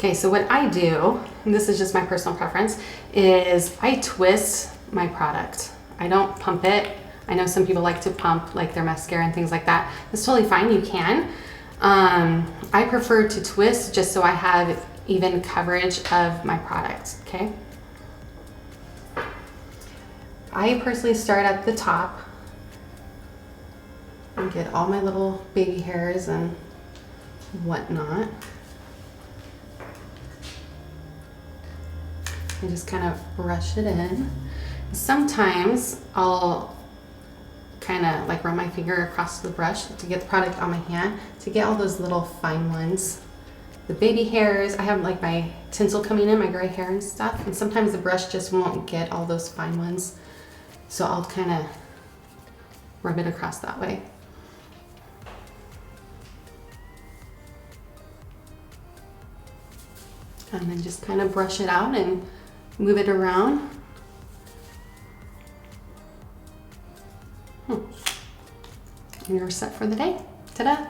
Okay, so what I do, and this is just my personal preference, is I twist my product. I don't pump it. I know some people like to pump like their mascara and things like that. That's totally fine, you can. I prefer to twist just so I have even coverage of my product, okay? I personally start at the top and get all my little baby hairs and whatnot. And just kind of brush it in. Sometimes I'll kind of like run my finger across the brush to get the product on my hand to get all those little fine ones. The baby hairs, I have like my tinsel coming in, my gray hair and stuff, and sometimes the brush just won't get all those fine ones. So I'll kind of rub it across that way. And then just kind of brush it out and move it around. And you're set for the day. Ta-da!